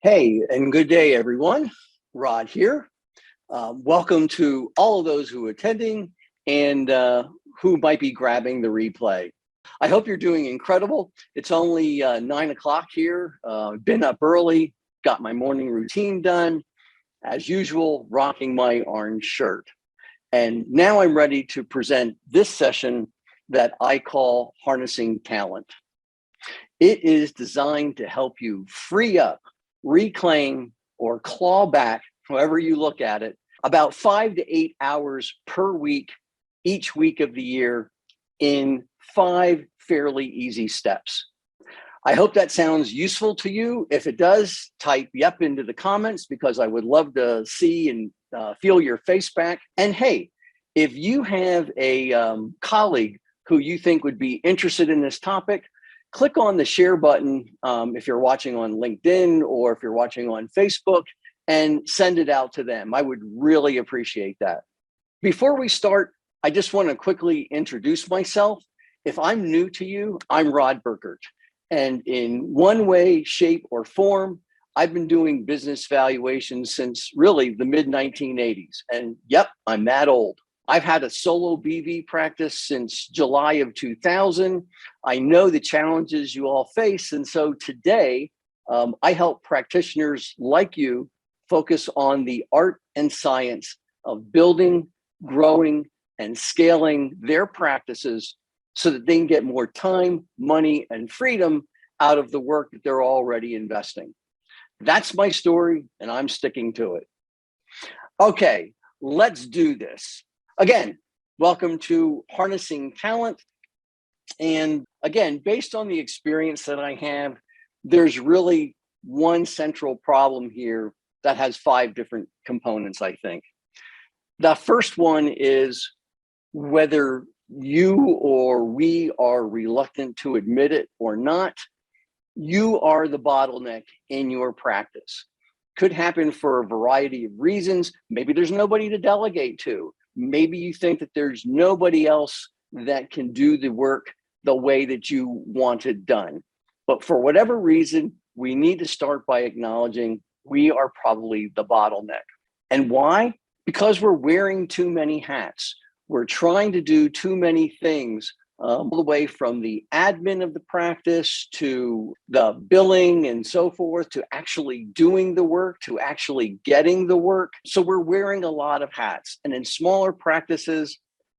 Hey, and good day, everyone. Rod here. Welcome to all of those who are attending and who might be grabbing the replay. I hope you're doing incredible. It's only 9 o'clock here. Been up early, got my morning routine done, as usual, rocking my orange shirt. And now I'm ready to present this session that I call Harnessing Talent. It is designed to help you free up, reclaim, or claw back, however you look at it, about 5 to 8 hours per week, each week of the year, in 5 fairly easy steps. I hope that sounds useful to you. If it does, type yep into the comments because I would love to see and feel your face back. And hey, if you have a colleague who you think would be interested in this topic, click on the share button if you're watching on LinkedIn or if you're watching on Facebook and send it out to them. I would really appreciate that. Before we start, I just want to quickly introduce myself. If I'm new to you, I'm Rod Burkert. And in one way, shape, or form, I've been doing business valuations since really the mid-1980s. And yep, I'm that old. I've had a solo BV practice since July of 2000. I know the challenges you all face. And so today, I help practitioners like you focus on the art and science of building, growing, and scaling their practices so that they can get more time, money, and freedom out of the work that they're already investing. That's my story, and I'm sticking to it. Okay, let's do this. Again, welcome to Harnessing Talent. And again, based on the experience that I have, there's really one central problem here that has 5 different components, I think. The first one is whether you or we are reluctant to admit it or not, you are the bottleneck in your practice. Could happen for a variety of reasons. Maybe there's nobody to delegate to. Maybe you think that there's nobody else that can do the work the way that you want it done. But for whatever reason, we need to start by acknowledging we are probably the bottleneck. And why? Because we're wearing too many hats. We're trying to do too many things, all the way from the admin of the practice to the billing and so forth, to actually doing the work, to actually getting the work. So we're wearing a lot of hats. And in smaller practices,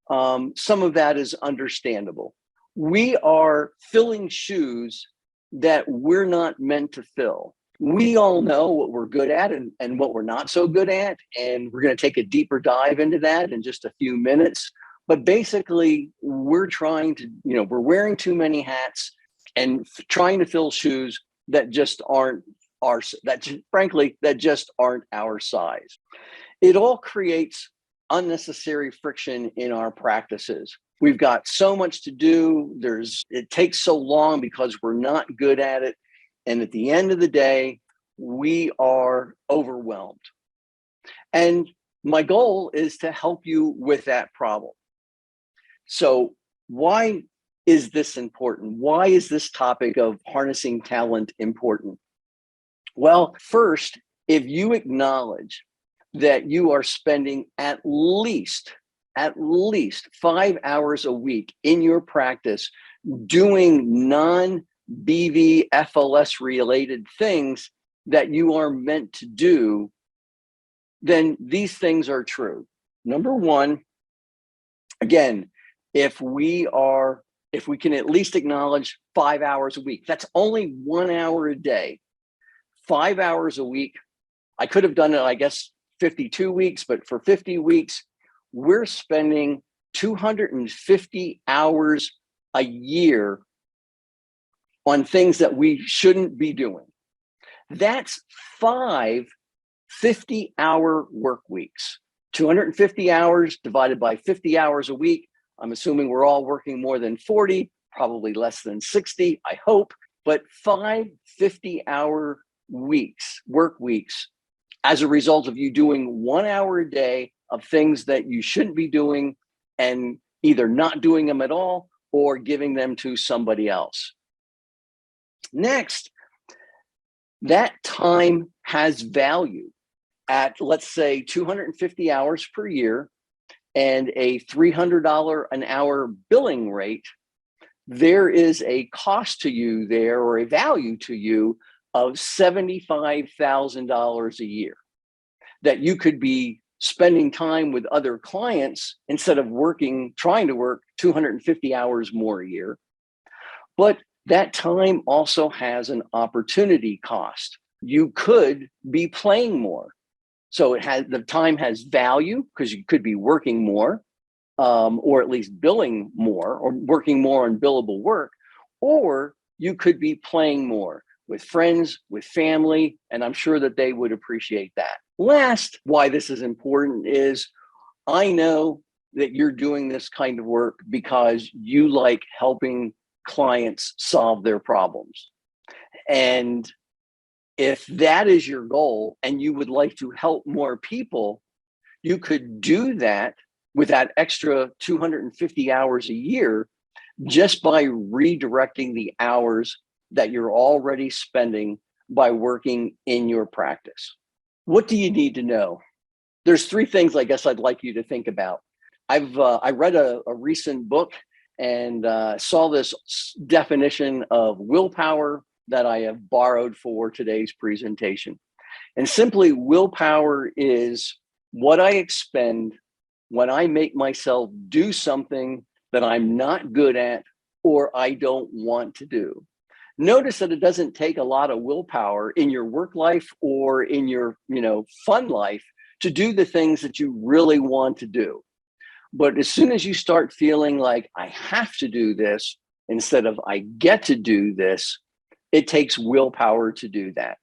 some of that is understandable. We are filling shoes that we're not meant to fill. We all know what we're good at and what we're not so good at. And we're going to take a deeper dive into that in just a few minutes. But basically, we're trying to, we're wearing too many hats and trying to fill shoes that just aren't that just aren't our size. It all creates unnecessary friction in our practices. We've got so much to do. It takes so long because we're not good at it. And at the end of the day, we are overwhelmed. And my goal is to help you with that problem. So why is this important? Why is this topic of harnessing talent important? Well, first, if you acknowledge that you are spending at least 5 hours a week in your practice doing non-BV FLS related things that you are meant to do, then these things are true. Number one, again, if we can at least acknowledge 5 hours a week, that's only 1 hour a day. 5 hours a week. I could have done it, I guess, 52 weeks, but for 50 weeks, we're spending 250 hours a year on things that we shouldn't be doing. That's 5 50-hour work weeks. 250 hours divided by 50 hours a week. I'm assuming we're all working more than 40, probably less than 60, I hope, but 5 50-hour weeks, work weeks, as a result of you doing 1 hour a day of things that you shouldn't be doing and either not doing them at all or giving them to somebody else. Next, That time has value at, let's say, 250 hours per year and a $300 an hour billing rate. There is a cost to you there, or a value to you, of $75,000 a year that you could be spending time with other clients instead of trying to work 250 hours more a year. But that time also has an opportunity cost. You could be playing more. So the time has value because you could be working more, or at least billing more, or working more on billable work, or you could be playing more with friends, with family, and I'm sure that they would appreciate that. Last, why this is important is I know that you're doing this kind of work because you like helping clients solve their problems. And if that is your goal and you would like to help more people, you could do that with that extra 250 hours a year just by redirecting the hours that you're already spending by working in your practice. What do you need to know? There's three things I guess I'd like you to think about. I read a recent book and saw this definition of willpower that I have borrowed for today's presentation. And simply, willpower is what I expend when I make myself do something that I'm not good at or I don't want to do. Notice that it doesn't take a lot of willpower in your work life or in your, fun life to do the things that you really want to do. But as soon as you start feeling like I have to do this instead of I get to do this, it takes willpower to do that.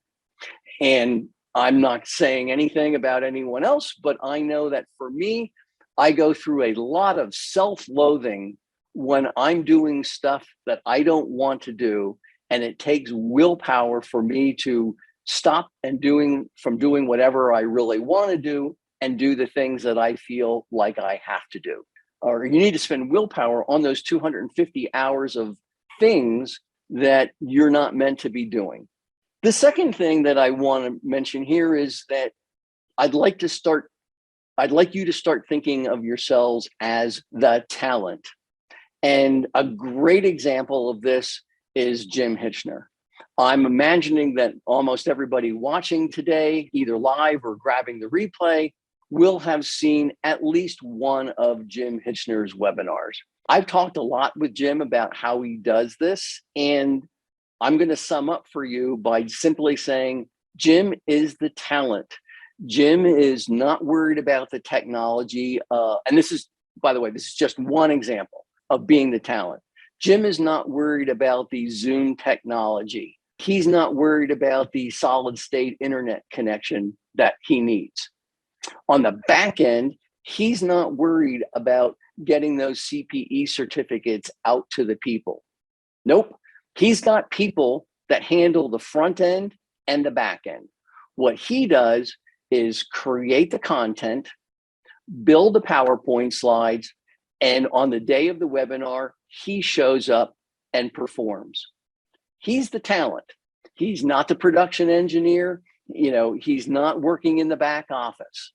And I'm not saying anything about anyone else, but I know that for me, I go through a lot of self-loathing when I'm doing stuff that I don't want to do. And it takes willpower for me to stop from doing whatever I really want to do and do the things that I feel like I have to do. Or you need to spend willpower on those 250 hours of things that you're not meant to be doing. The second thing that I want to mention here is that I'd like you to start thinking of yourselves as the talent. And a great example of this is Jim Hitchner. I'm imagining that almost everybody watching today, either live or grabbing the replay, will have seen at least one of Jim Hitchner's webinars. I've talked a lot with Jim about how he does this, and I'm going to sum up for you by simply saying Jim is the talent. Jim is not worried about the technology. And this is, by the way, this is just one example of being the talent. Jim is not worried about the Zoom technology. He's not worried about the solid state internet connection that he needs. On the back end, he's not worried about getting those CPE certificates out to the people. Nope. He's got people that handle the front end and the back end. What he does is create the content, build the PowerPoint slides, and on the day of the webinar, he shows up and performs. He's the talent. He's not the production engineer. He's not working in the back office.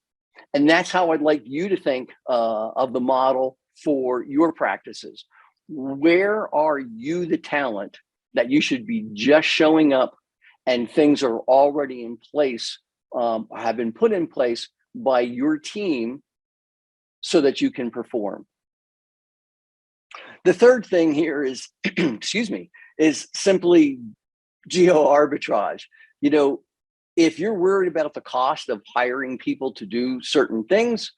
And that's how I'd like you to think of the model for your practices. Where are you the talent that you should be just showing up and things are already in place, have been put in place by your team so that you can perform? The third thing here is, is simply geo arbitrage. If you're worried about the cost of hiring people to do certain things,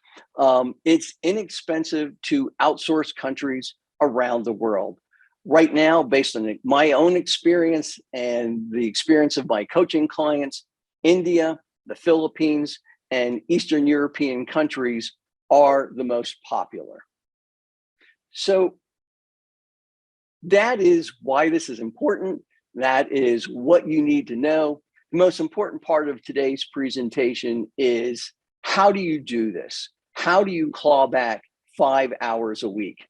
it's inexpensive to outsource countries around the world. Right now, based on my own experience and the experience of my coaching clients, India, the Philippines, and Eastern European countries are the most popular. So that is why this is important. That is what you need to know. The most important part of today's presentation is, how do you do this? How do you claw back 5 hours a week?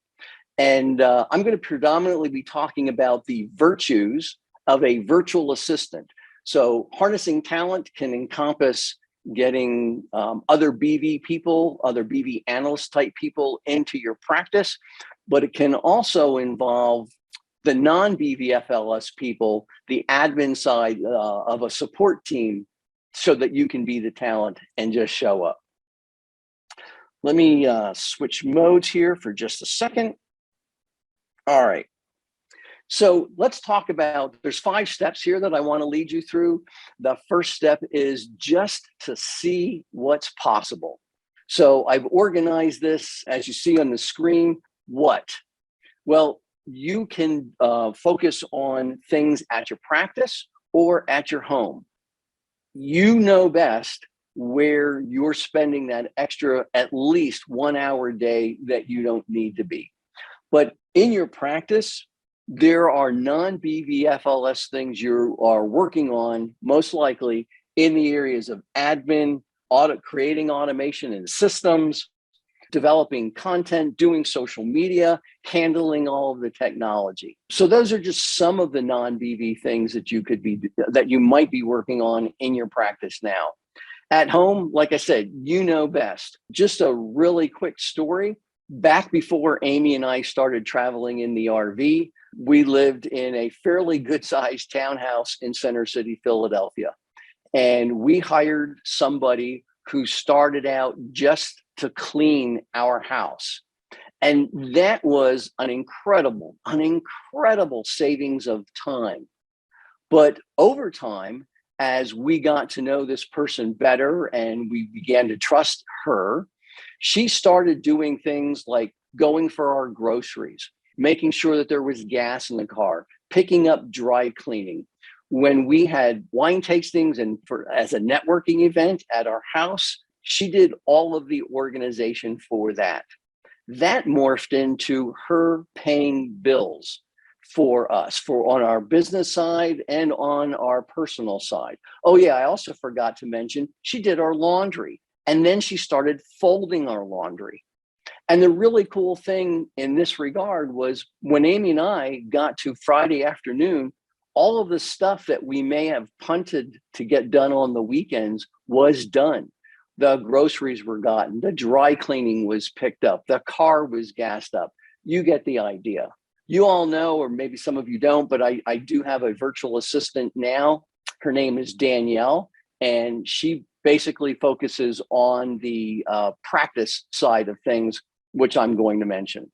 And I'm going to predominantly be talking about the virtues of a virtual assistant. So harnessing talent can encompass getting other BV people, other BV analyst type people into your practice, but it can also involve the non-BVFLS people, the admin side of a support team, so that you can be the talent and just show up. Let me switch modes here for just a second. All right. So let's talk about, there's 5 steps here that I want to lead you through. The first step is just to see what's possible. So I've organized this, as you see on the screen. What? Well, you can focus on things at your practice or at your home. You know best where you're spending that extra at least 1 hour a day that you don't need to be. But in your practice, there are non-BVFLS things you are working on, most likely in the areas of admin, creating automation and systems, developing content, doing social media, handling all of the technology. So those are just some of the non-BV things that you might be working on in your practice now. At home, like I said, you know best. Just a really quick story. Back before Amy and I started traveling in the RV, we lived in a fairly good-sized townhouse in Center City, Philadelphia. And we hired somebody who started out just to clean our house. And that was an incredible savings of time. But over time, as we got to know this person better and we began to trust her, she started doing things like going for our groceries, making sure that there was gas in the car, picking up dry cleaning. When we had wine tastings and as a networking event at our house, she did all of the organization for that. That morphed into her paying bills for us, on our business side and on our personal side. Oh yeah, I also forgot to mention, she did our laundry, and then she started folding our laundry. And the really cool thing in this regard was when Amy and I got to Friday afternoon, all of the stuff that we may have punted to get done on the weekends was done. The groceries were gotten, the dry cleaning was picked up, the car was gassed up. You get the idea. You all know, or maybe some of you don't, but I do have a virtual assistant now. Her name is Danielle, and she basically focuses on the practice side of things, which I'm going to mention.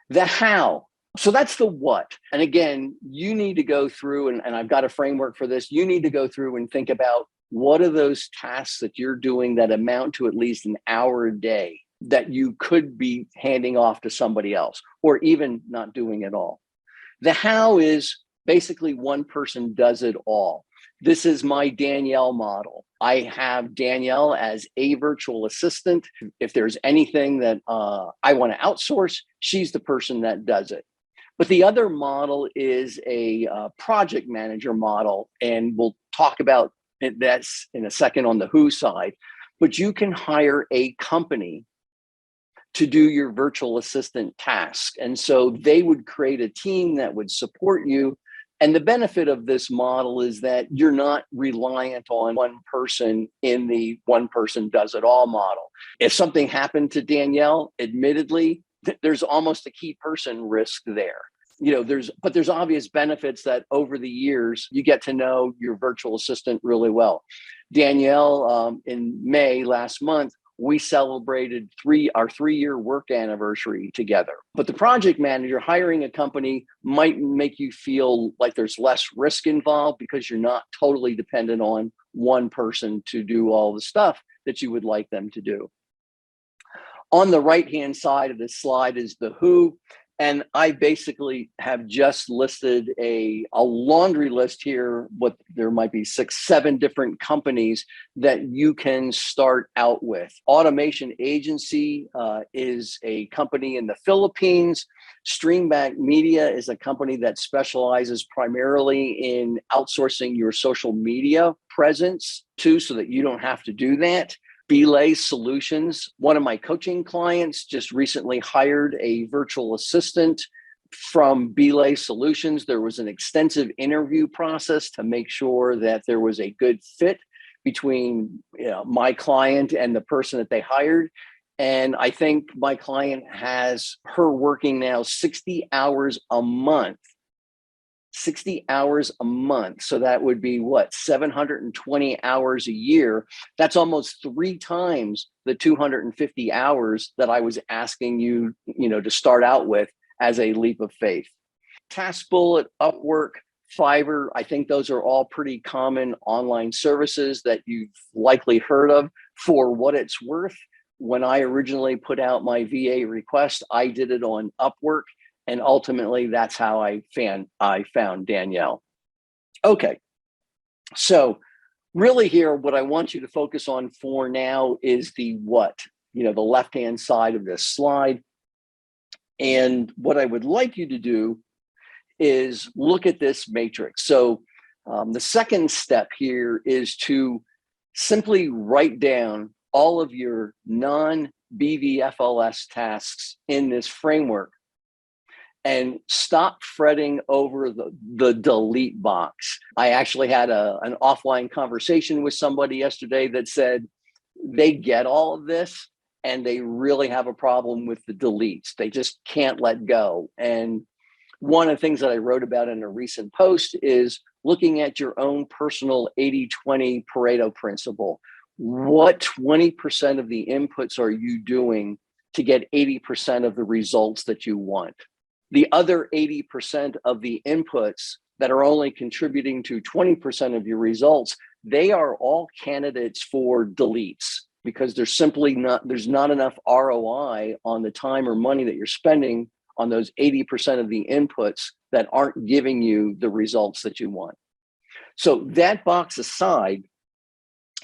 The how. So that's the what. And again, you need to go through, and I've got a framework for this, you need to go through and think about what are those tasks that you're doing that amount to at least an hour a day that you could be handing off to somebody else, or even not doing at all. The how is basically one person does it all. This is my Danielle model. I have Danielle as a virtual assistant. If there's anything that I want to outsource, she's the person that does it. But the other model is a project manager model, and we'll talk about that in a second on the who side. But you can hire a company to do your virtual assistant task. And so they would create a team that would support you. And the benefit of this model is that you're not reliant on one person in the one person does it all model. If something happened to Danielle, admittedly, there's almost a key person risk there. But there's obvious benefits that over the years, you get to know your virtual assistant really well. Danielle, in May last month, we celebrated our 3-year work anniversary together. But the project manager, hiring a company might make you feel like there's less risk involved because you're not totally dependent on one person to do all the stuff that you would like them to do. On the right-hand side of this slide is the who. And I basically have just listed a laundry list here. There might be 6, 7 different companies that you can start out with. Automation Agency is a company in the Philippines. Streamback Media is a company that specializes primarily in outsourcing your social media presence too, so that you don't have to do that. Belay Solutions, one of my coaching clients, just recently hired a virtual assistant From Belay Solutions, there was an extensive interview process to make sure that there was a good fit between my client and the person that they hired. And I think my client has her working now 60 hours a month. 60 hours a month. So that would be what, 720 hours a year. That's almost 3 times the 250 hours that I was asking you, to start out with as a leap of faith. TaskBullet, Upwork, Fiverr, I think those are all pretty common online services that you've likely heard of. For what it's worth, when I originally put out my VA request, I did it on Upwork, and ultimately that's how I found Danielle. Okay, so really here, what I want you to focus on for now is the what, the left-hand side of this slide. And what I would like you to do is look at this matrix. So the second step here is to simply write down all of your non-BVFLS tasks in this framework and stop fretting over the delete box. I actually had an offline conversation with somebody yesterday that said they get all of this and they really have a problem with the deletes. They just can't let go. And one of the things that I wrote about in a recent post is looking at your own personal 80-20 Pareto principle. What 20% of the inputs are you doing to get 80% of the results that you want? The other 80% of the inputs that are only contributing to 20% of your results, they are all candidates for deletes, because there's not enough ROI on the time or money that you're spending on those 80% of the inputs that aren't giving you the results that you want. So that box aside,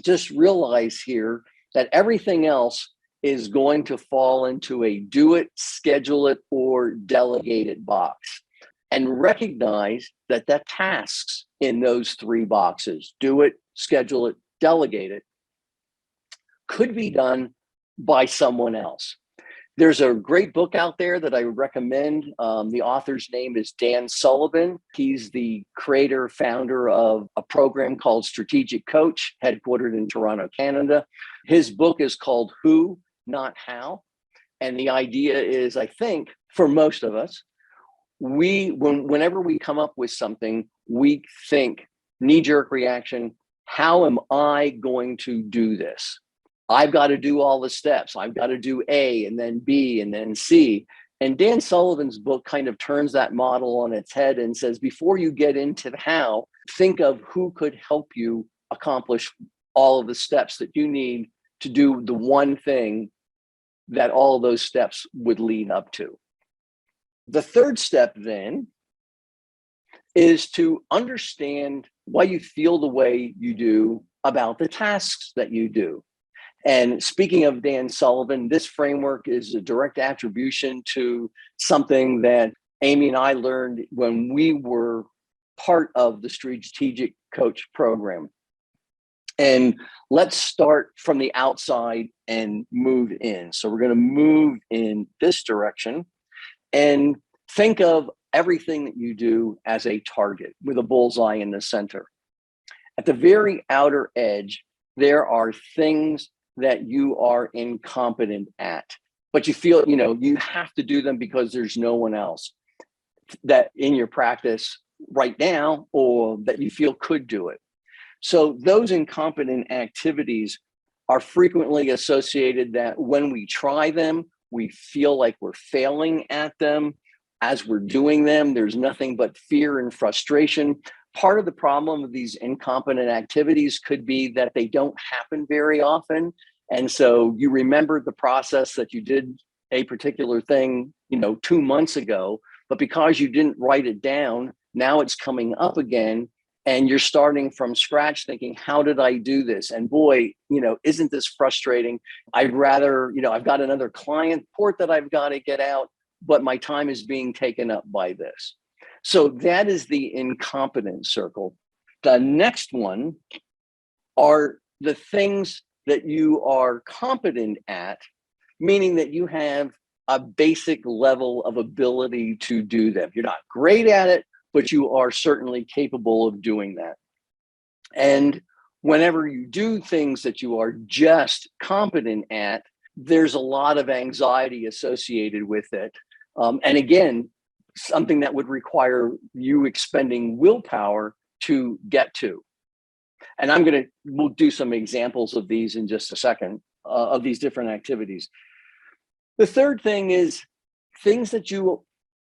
just realize here that everything else is going to fall into a do it, schedule it, or delegate it box. And recognize that the tasks in those 3 boxes, do it, schedule it, delegate it, could be done by someone else. There's a great book out there that I would recommend. The author's name is Dan Sullivan. He's the creator, founder of a program called Strategic Coach, headquartered in Toronto, Canada. His book is called Who, Not How. And the idea is, I think, for most of us, whenever we come up with something, we think knee-jerk reaction, how am I going to do this? I've got to do all the steps. I've got to do A and then B and then C. And Dan Sullivan's book kind of turns that model on its head and says, before you get into the how, think of who could help you accomplish all of the steps that you need to do the one thing that all of those steps would lead up to. The third step then is to understand why you feel the way you do about the tasks that you do. And speaking of Dan Sullivan, this framework is a direct attribution to something that Amy and I learned when we were part of the Strategic Coach program. And let's start from the outside and move in. So we're going to move in this direction and think of everything that you do as a target with a bullseye in the center. At the very outer edge, there are things that you are incompetent at, but you feel, you have to do them because there's no one else that in your practice right now, or that you feel could do it. So those incompetent activities are frequently associated that when we try them, we feel like we're failing at them. As we're doing them, there's nothing but fear and frustration. Part of the problem of these incompetent activities could be that they don't happen very often. And so you remember the process that you did a particular thing, 2 months ago, but because you didn't write it down, now it's coming up again and you're starting from scratch thinking, how did I do this? And boy, isn't this frustrating? I'd rather, I've got another client report that I've got to get out, but my time is being taken up by this. So that is the incompetence circle. The next one are the things that you are competent at, meaning that you have a basic level of ability to do them. You're not great at it, but you are certainly capable of doing that. And whenever you do things that you are just competent at, there's a lot of anxiety associated with it. And again, something that would require you expending willpower to get to. And we'll do some examples of these in just a second, of these different activities. The third thing is things that you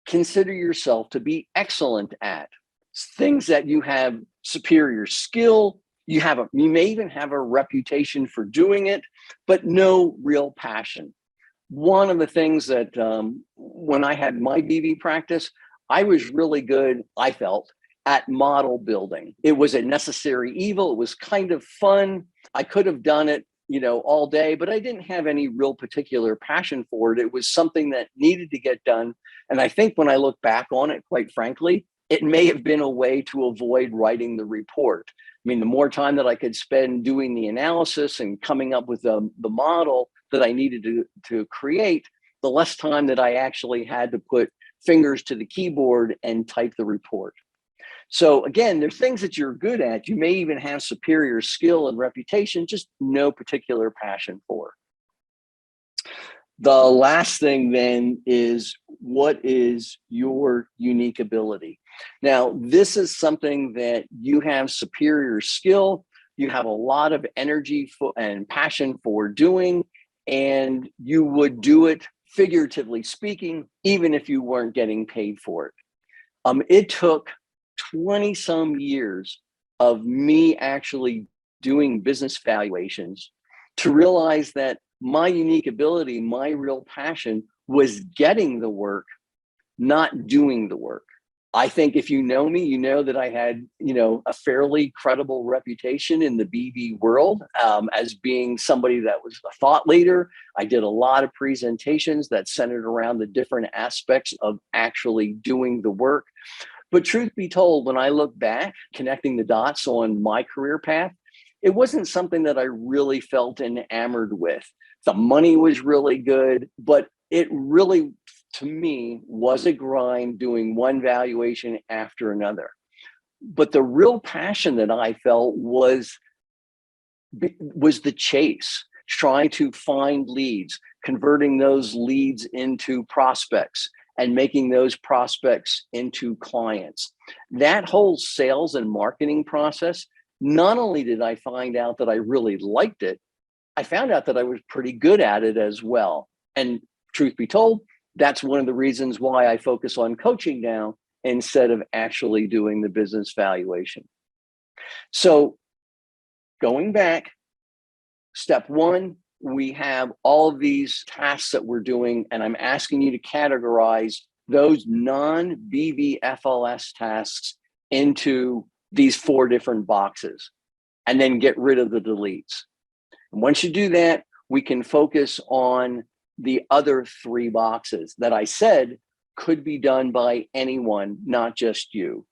consider yourself to be excellent at, things that you have superior skill, you may even have a reputation for doing it, but no real passion. One of the things that when I had my BB practice, I was really good, I felt, at model building. It was a necessary evil. It was kind of fun. I could have done it, all day, but I didn't have any real particular passion for it. It was something that needed to get done. And I think when I look back on it, quite frankly, it may have been a way to avoid writing the report. I mean, the more time that I could spend doing the analysis and coming up with the model that I needed to create, the less time that I actually had to put fingers to the keyboard and type the report. So again, there's things that you're good at. You may even have superior skill and reputation, just no particular passion for. The last thing then is, what is your unique ability? Now, this is something that you have superior skill, you have a lot of energy and passion for doing, and you would do it, figuratively speaking, even if you weren't getting paid for it. It took 20 some years of me actually doing business valuations to realize that my unique ability, my real passion, was getting the work, not doing the work. I think if you know me, you know that I had, a fairly credible reputation in the BB world as being somebody that was a thought leader. I did a lot of presentations that centered around the different aspects of actually doing the work. But truth be told, when I look back, connecting the dots on my career path, it wasn't something that I really felt enamored with. The money was really good, but it really, to me, was a grind doing one valuation after another. But the real passion that I felt was the chase, trying to find leads, converting those leads into prospects, and making those prospects into clients. That whole sales and marketing process, not only did I find out that I really liked it, I found out that I was pretty good at it as well. And truth be told, that's one of the reasons why I focus on coaching now instead of actually doing the business valuation. So going back, step one, we have all of these tasks that we're doing, and I'm asking you to categorize those non-BBFLS tasks into these 4 different boxes, and then get rid of the deletes. And once you do that, we can focus on the other 3 boxes that I said could be done by anyone, not just you.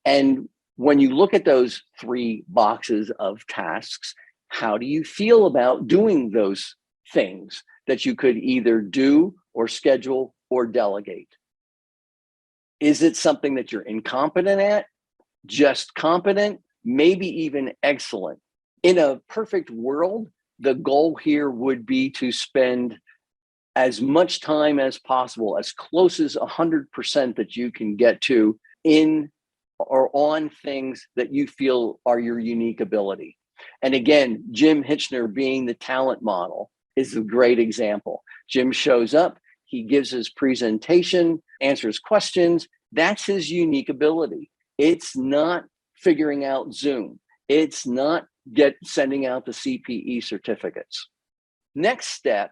And when you look at those 3 boxes of tasks, how do you feel about doing those things that you could either do or schedule or delegate? Is it something that you're incompetent at, just competent, maybe even excellent? In a perfect world, the goal here would be to spend as much time as possible, as close as 100% that you can get to in or on things that you feel are your unique ability. And again, Jim Hitchner being the talent model is a great example. Jim shows up, he gives his presentation, answers questions. That's his unique ability. It's not figuring out Zoom. It's not sending out the CPE certificates. Next step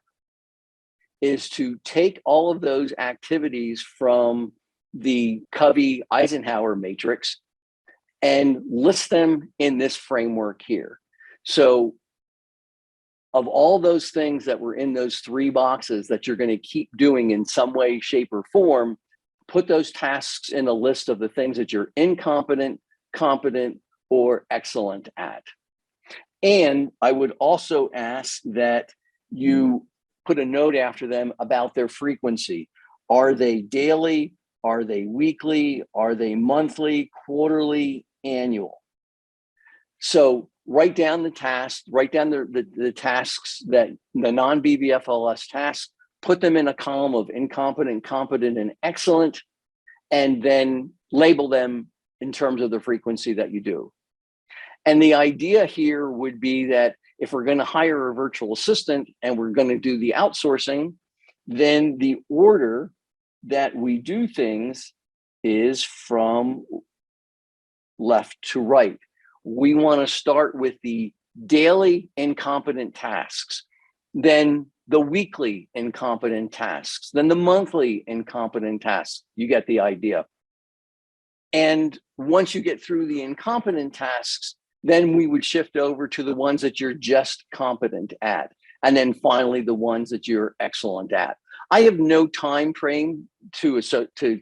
is to take all of those activities from the Covey-Eisenhower matrix and list them in this framework here. So of all those things that were in those 3 boxes that you're going to keep doing in some way, shape, or form, put those tasks in a list of the things that you're incompetent, competent, or excellent at. And I would also ask that you put a note after them about their frequency. Are they daily? Are they weekly? Are they monthly, quarterly, annual? So write down the tasks, write down the tasks, that the non-BBFLS tasks, put them in a column of incompetent, competent, and excellent, and then label them in terms of the frequency that you do. And the idea here would be that if we're going to hire a virtual assistant and we're going to do the outsourcing, then the order that we do things is from left to right. We want to start with the daily incompetent tasks, then the weekly incompetent tasks, then the monthly incompetent tasks. You get the idea. And once you get through the incompetent tasks, then we would shift over to the ones that you're just competent at. And then finally, the ones that you're excellent at. I have no time frame to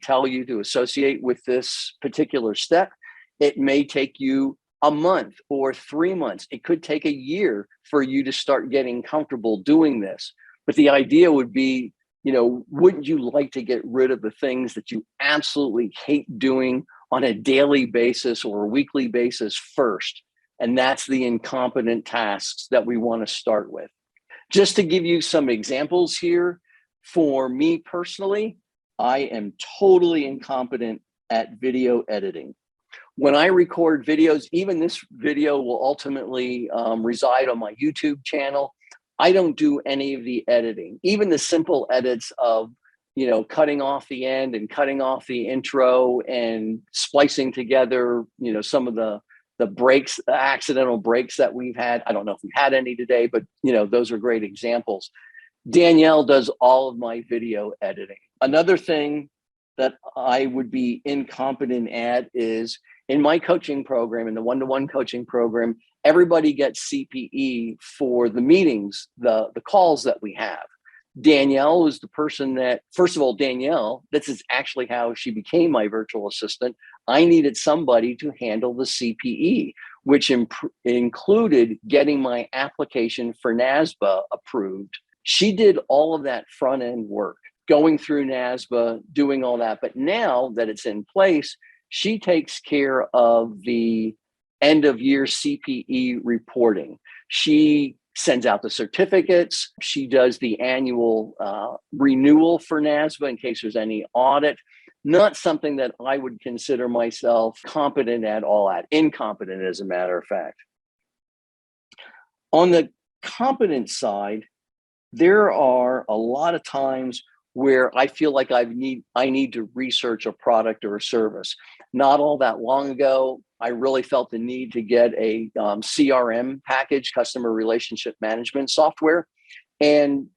tell you to associate with this particular step. It may take you a month or 3 months. It could take a year for you to start getting comfortable doing this. But the idea would be, wouldn't you like to get rid of the things that you absolutely hate doing on a daily basis or a weekly basis first? And that's the incompetent tasks that we want to start with. Just to give you some examples here, for me personally, I am totally incompetent at video editing. When I record videos, even this video will ultimately reside on my YouTube channel. I don't do any of the editing, even the simple edits of, cutting off the end and cutting off the intro and splicing together, some of the breaks, the accidental breaks that we've had. I don't know if we've had any today, but those are great examples. Danielle does all of my video editing. Another thing that I would be incompetent at is in my coaching program, in the one-to-one coaching program, everybody gets CPE for the meetings, the calls that we have. Danielle is the person that, first of all, Danielle, this is actually how she became my virtual assistant. I needed somebody to handle the CPE, which included getting my application for NASBA approved. She did all of that front end work, going through NASBA, doing all that. But now that it's in place, she takes care of the end of year CPE reporting. She sends out the certificates. She does the annual renewal for NASBA in case there's any audit. Not something that I would consider myself competent at all at, incompetent as a matter of fact. On the competent side, there are a lot of times where I feel like I need to research a product or a service. Not all that long ago, I really felt the need to get a CRM package, customer relationship management software. And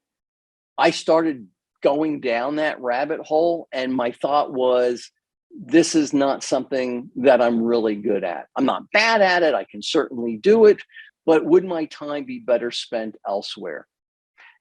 I started going down that rabbit hole. And my thought was, this is not something that I'm really good at. I'm not bad at it. I can certainly do it, but would my time be better spent elsewhere?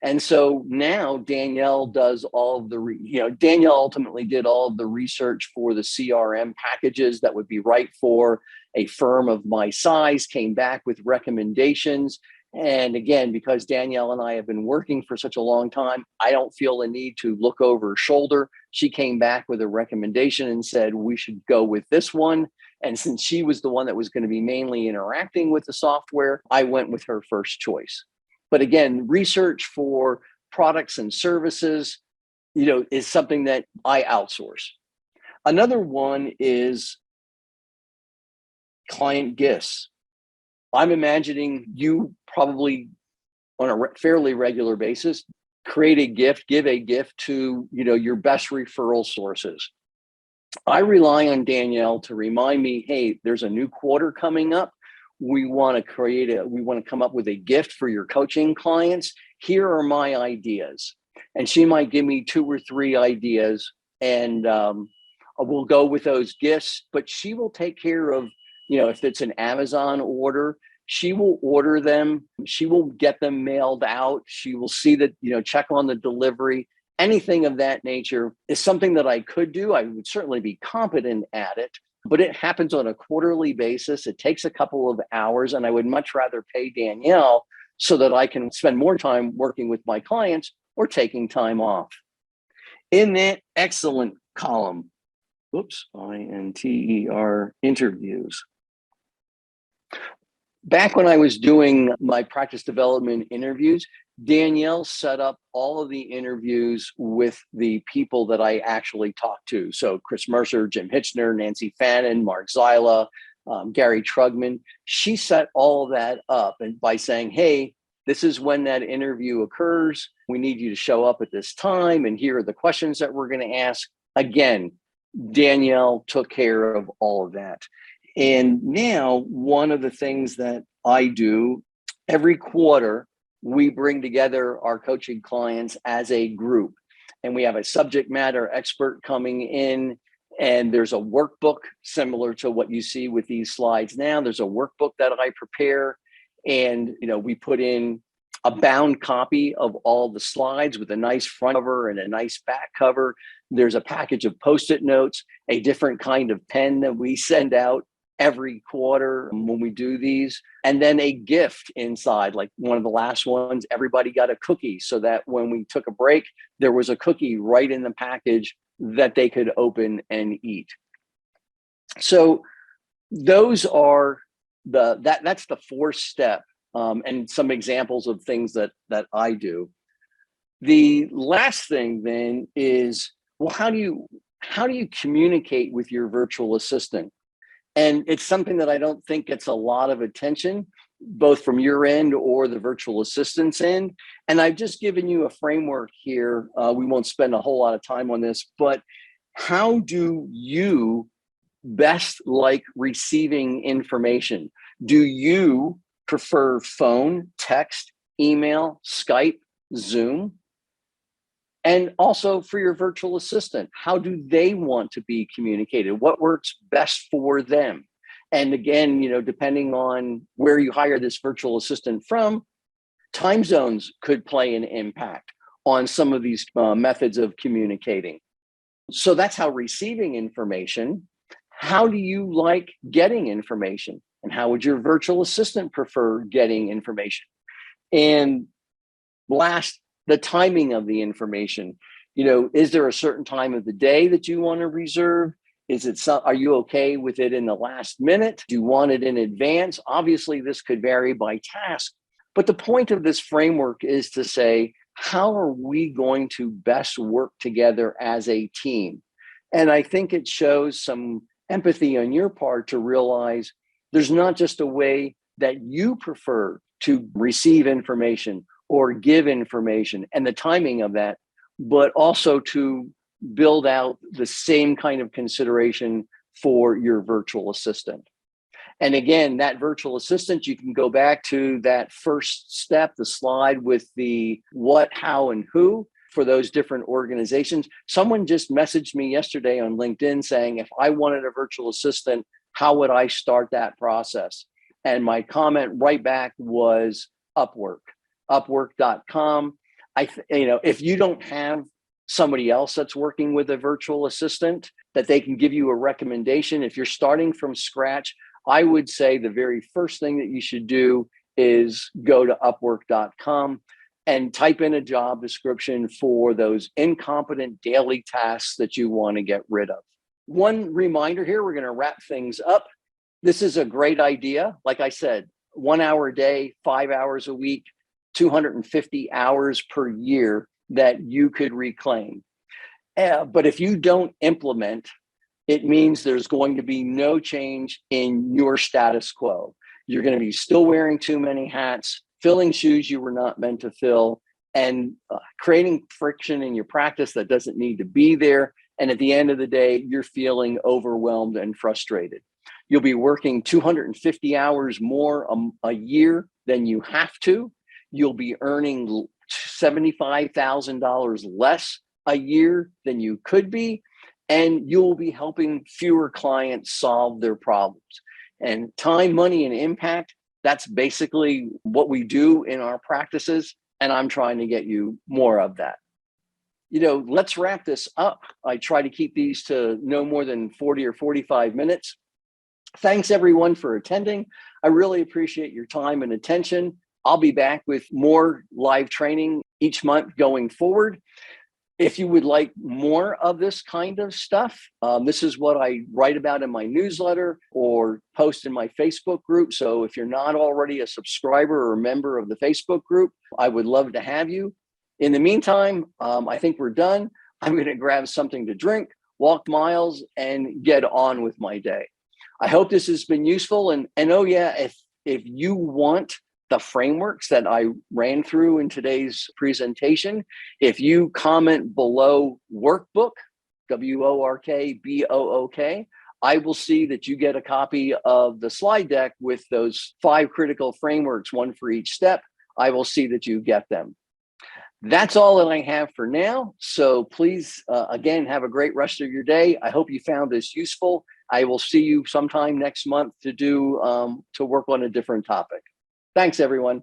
And so now Danielle does all of the, Danielle ultimately did all of the research for the CRM packages that would be right for a firm of my size, came back with recommendations. And again, because Danielle and I have been working for such a long time, I don't feel the need to look over her shoulder. She came back with a recommendation and said, we should go with this one. And since she was the one that was going to be mainly interacting with the software, I went with her first choice. But again, research for products and services, is something that I outsource. Another one is client gifts. I'm imagining you probably on a fairly regular basis, create a gift, give a gift to, your best referral sources. I rely on Danielle to remind me, hey, there's a new quarter coming up. We want to come up with a gift for your coaching clients. Here are my ideas. And she might give me 2 or 3 ideas and we'll go with those gifts, but she will take care of, if it's an Amazon order, she will order them. She will get them mailed out. She will see that, check on the delivery. Anything of that nature is something that I could do. I would certainly be competent at it, but it happens on a quarterly basis. It takes a couple of hours, and I would much rather pay Danielle so that I can spend more time working with my clients or taking time off. In that excellent column, INTER interviews. Back when I was doing my practice development interviews, Danielle set up all of the interviews with the people that I actually talked to. So Chris Mercer, Jim Hitchner, Nancy Fannin, Mark Zyla, Gary Trugman. She set all of that up and by saying, hey, this is when that interview occurs. We need you to show up at this time, and here are the questions that we're going to ask. Again, Danielle took care of all of that. And now one of the things that I do every quarter, we bring together our coaching clients as a group, and we have a subject matter expert coming in, and there's a workbook similar to what you see with these slides now. There's a workbook that I prepare, and we put in a bound copy of all the slides with a nice front cover and a nice back cover. There's a package of Post-it notes, a different kind of pen that we send out every quarter when we do these, and then a gift inside. Like one of the last ones, everybody got a cookie, so that when we took a break, there was a cookie right in the package that they could open and eat. So those are that's the fourth step, and some examples of things that I do. The last thing then is, well, how do you communicate with your virtual assistant? And it's something that I don't think gets a lot of attention, both from your end or the virtual assistant's end. And I've just given you a framework here. We won't spend a whole lot of time on this, but how do you best like receiving information? Do you prefer phone, text, email, Skype, Zoom? And also for your virtual assistant, how do they want to be communicated? What works best for them? And again, depending on where you hire this virtual assistant from, time zones could play an impact on some of these methods of communicating. So that's how receiving information. How do you like getting information? And how would your virtual assistant prefer getting information? And last, the timing of the information. Is there a certain time of the day that you want to reserve? Are you okay with it in the last minute? Do you want it in advance? Obviously, this could vary by task. But the point of this framework is to say, how are we going to best work together as a team? And I think it shows some empathy on your part to realize there's not just a way that you prefer to receive information or give information and the timing of that, but also to build out the same kind of consideration for your virtual assistant. And again, that virtual assistant, you can go back to that first step, the slide with the what, how, and who for those different organizations. Someone just messaged me yesterday on LinkedIn saying, if I wanted a virtual assistant, how would I start that process? And my comment right back was Upwork. Upwork.com. If you don't have somebody else that's working with a virtual assistant that they can give you a recommendation, if you're starting from scratch, I would say the very first thing that you should do is go to Upwork.com and type in a job description for those incompetent daily tasks that you want to get rid of. One reminder here, we're going to wrap things up. This is a great idea. Like I said, 1 hour a day, 5 hours a week, 250 hours per year that you could reclaim. But if you don't implement, it means there's going to be no change in your status quo. You're going to be still wearing too many hats, filling shoes you were not meant to fill, and creating friction in your practice that doesn't need to be there. And at the end of the day, you're feeling overwhelmed and frustrated. You'll be working 250 hours more a year than you have to. You'll be earning $75,000 less a year than you could be, and you'll be helping fewer clients solve their problems. And time, money, and impact, that's basically what we do in our practices, and I'm trying to get you more of that. Let's wrap this up. I try to keep these to no more than 40 or 45 minutes. Thanks everyone for attending. I really appreciate your time and attention. I'll be back with more live training each month going forward. If you would like more of this kind of stuff, this is what I write about in my newsletter or post in my Facebook group. So if you're not already a subscriber or a member of the Facebook group, I would love to have you. In the meantime, I think we're done. I'm going to grab something to drink, walk miles, and get on with my day. I hope this has been useful. And oh yeah, if you want the frameworks that I ran through in today's presentation, if you comment below workbook, WORKBOOK, I will see that you get a copy of the slide deck with those 5 critical frameworks, one for each step. I will see that you get them. That's all that I have for now. So please, again, have a great rest of your day. I hope you found this useful. I will see you sometime next month to work on a different topic. Thanks, everyone.